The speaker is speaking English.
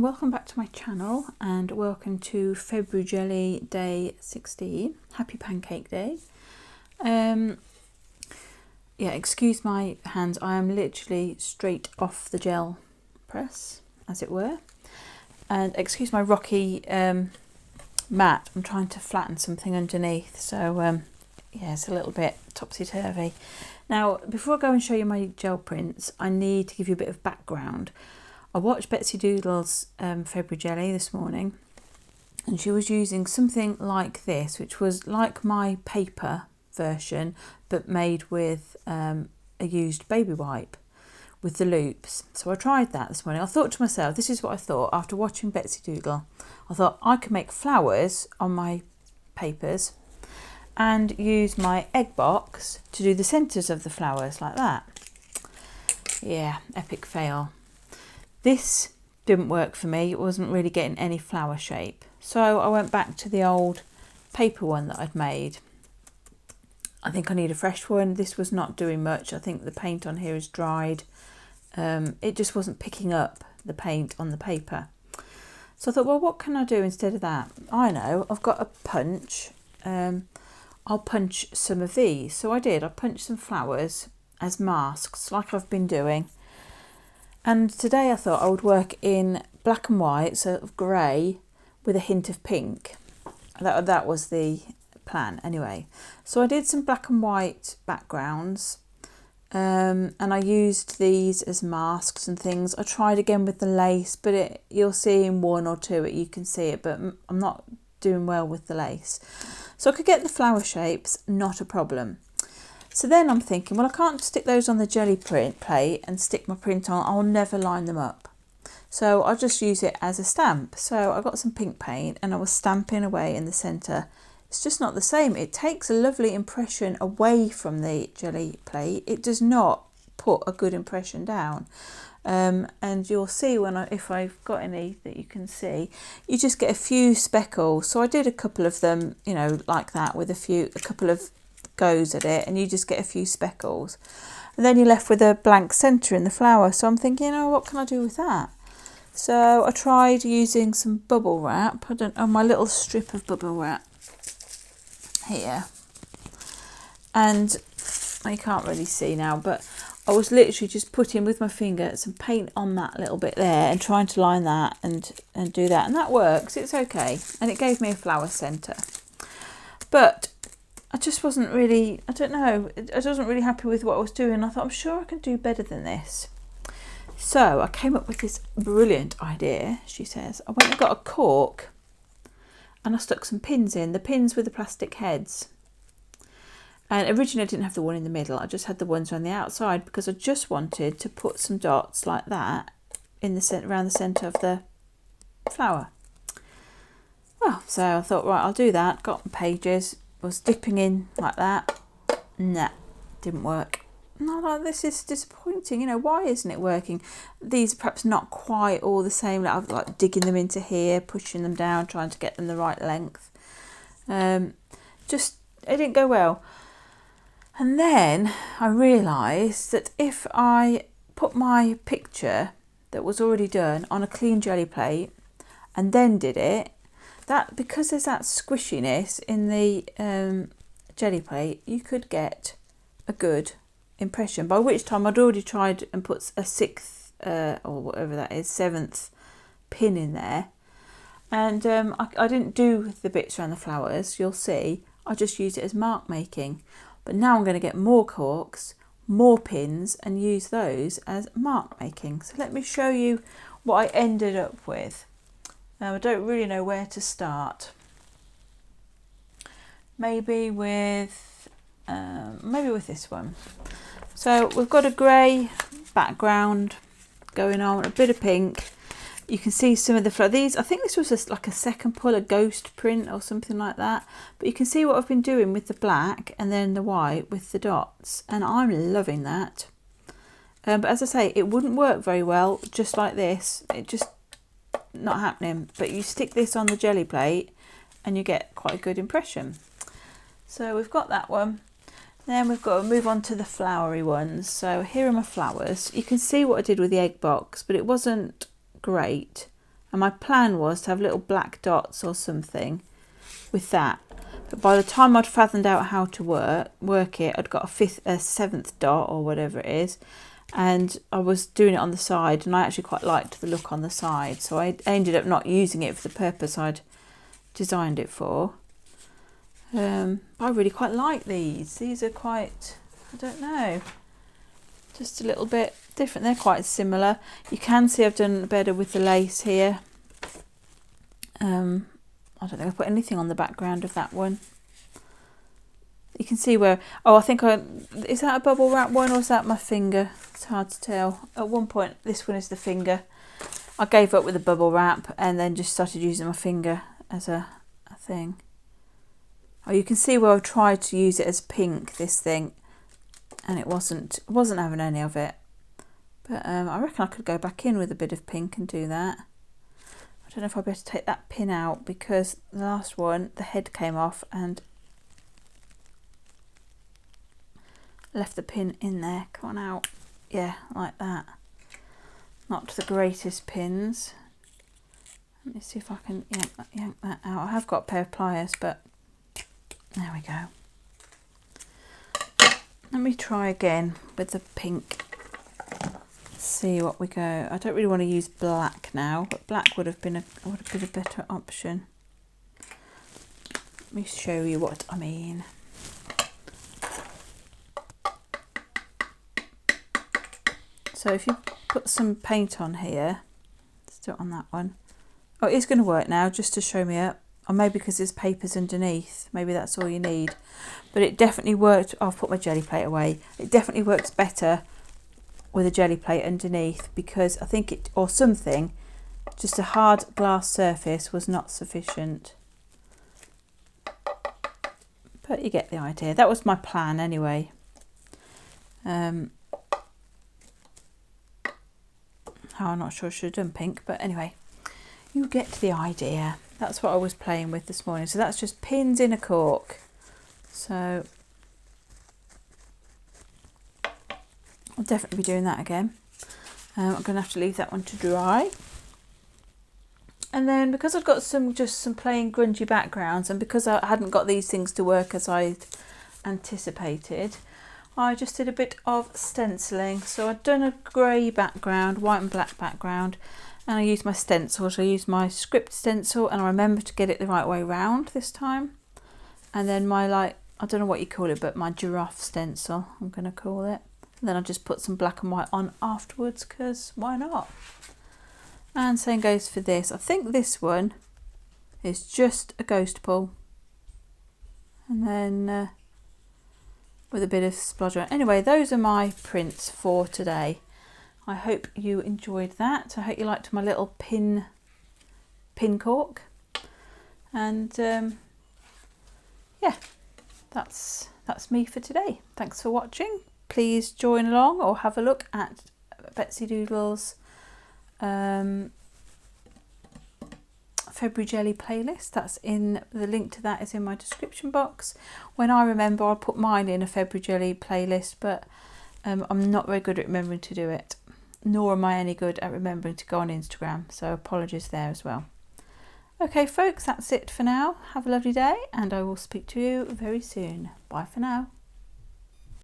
welcome back to my channel and welcome to FebruGelli day 16. Happy Pancake Day. Excuse my hands, I am literally straight off the gel press, as it were. And excuse my rocky mat, I'm trying to flatten something underneath, so it's a little bit topsy-turvy. Now, before I go and show you my gel prints, I need to give you a bit of background. I watched Betsy Doodle's FebruGelli this morning, and she was using something like this, which was like my paper version, but made with a used baby wipe with the loops. So I tried that this morning. I thought to myself, this is what I thought after watching Betsy Doodle. I thought I could make flowers on my papers and use my egg box to do the centres of the flowers like that. Yeah, epic fail. This didn't work for me. It wasn't really getting any flower shape. So I went back to the old paper one that I'd made. I think I need a fresh one. This was not doing much. I think the paint on here is dried. It just wasn't picking up the paint on the paper. So I thought, well, what can I do instead of that? I know, I've got a punch. I'll punch some of these. So I did. I punched some flowers as masks like I've been doing. And today I thought I would work in black and white, sort of grey with a hint of pink. That was the plan anyway. So I did some black and white backgrounds and I used these as masks and things. I tried again with the lace, but you'll see in one or two you can see it, but I'm not doing well with the lace. So I could get the flower shapes, not a problem. So then I'm thinking, well, I can't stick those on the jelly print plate and stick my print on. I'll never line them up. So I'll just use it as a stamp. So I got some pink paint and I was stamping away in the centre. It's just not the same. It takes a lovely impression away from the jelly plate. It does not put a good impression down. And you'll see if I've got any that you can see, you just get a few speckles. So I did a couple of them, like that, with a couple of goes at it, and you just get a few speckles, and then you're left with a blank centre in the flower. So I'm thinking, what can I do with that? So I tried using some bubble wrap. I don't know, my little strip of bubble wrap here, and you can't really see now, but I was literally just putting with my finger some paint on that little bit there and trying to line that and do that, and that works. It's okay, and it gave me a flower centre. But I just wasn't really, I wasn't really happy with what I was doing. I thought, I'm sure I can do better than this. So I came up with this brilliant idea, she says. I went and got a cork and I stuck some pins in, the pins with the plastic heads. And originally I didn't have the one in the middle, I just had the ones around the outside because I just wanted to put some dots like that in the around the centre of the flower. Well, so I thought, right, I'll do that. Got my pages. Was dipping in like that. Nah, didn't work. No, like, this is disappointing. Why isn't it working? These are perhaps not quite all the same. Like, I've like digging them into here, pushing them down, trying to get them the right length. It didn't go well. And then I realised that if I put my picture that was already done on a clean jelly plate and then did it, that because there's that squishiness in the jelly plate, you could get a good impression. By which time I'd already tried and put a sixth or whatever that is, seventh pin in there, and I didn't do the bits around the flowers. You'll see, I just used it as mark making. But now I'm going to get more corks, more pins, and use those as mark making. So let me show you what I ended up with. Now, I don't really know where to start. Maybe with this one. So we've got a grey background going on, a bit of pink. You can see some of the flowers. These, I think this was just like a second pull, a ghost print or something like that. But you can see what I've been doing with the black and then the white with the dots, and I'm loving that. But as I say, it wouldn't work very well just like this. It just not happening. But you stick this on the jelly plate and you get quite a good impression. So we've got that one. Then we've got to move on to the flowery ones. So here are my flowers. You can see what I did with the egg box, but it wasn't great. and my plan was to have little black dots or something with that. But by the time I'd fathomed out how to work it, I'd got a seventh dot or whatever it is, and I was doing it on the side, and I actually quite liked the look on the side, so I ended up not using it for the purpose I'd designed it for. I really quite like these. These are quite, I don't know, just a little bit different. They're quite similar. You can see I've done better with the lace here. I don't think I've put anything on the background of that one. You can see where, oh, I think is that a bubble wrap one or is that my finger? It's hard to tell. At one point, this one is the finger. I gave up with the bubble wrap and then just started using my finger as a thing. Oh, you can see where I've tried to use it as pink, this thing, and it wasn't having any of it. But I reckon I could go back in with a bit of pink and do that. I don't know if I better take that pin out because the last one, the head came off and left the pin in there. Come on out. Yeah, like that. Not the greatest pins. Let me see if I can yank that out. I have got a pair of pliers, but there we go. Let me try again with the pink. See what we go. I don't really want to use black now, but black would have been a better option. Let me show you what I mean. So if you put some paint on here, let's do it on that one. Oh, it is going to work now, just to show me up. Or maybe because there's papers underneath. Maybe that's all you need. But it definitely worked. Oh, I've put my jelly plate away. It definitely works better with a jelly plate underneath because I think it, or something, just a hard glass surface was not sufficient. But you get the idea. That was my plan anyway. Oh, I'm not sure I should have done pink, but anyway, you get the idea. That's what I was playing with this morning. So that's just pins in a cork. So I'll definitely be doing that again. I'm going to have to leave that one to dry. And then because I've got just some plain grungy backgrounds, and because I hadn't got these things to work as I'd anticipated, I just did a bit of stenciling. So I'd done a grey background, white and black background, and I used my stencil. So I used my script stencil, and I remembered to get it the right way round this time. And then my, like, I don't know what you call it, but my giraffe stencil, I'm going to call it. And then I just put some black and white on afterwards, because why not? And same goes for this. I think this one is just a ghost pull. And then with a bit of splodger. Anyway, those are my prints for today. I hope you enjoyed that. I hope you liked my little pin cork. And yeah, that's me for today. Thanks for watching. Please join along or have a look at Betsy Doodle's FebruGelli playlist. That's in, the link to that is in my description box. When I remember, I'll put mine in a FebruGelli playlist, but I'm not very good at remembering to do it, nor am I any good at remembering to go on Instagram, so apologies there as well. Okay folks, that's it for now. Have a lovely day and I will speak to you very soon. Bye for now.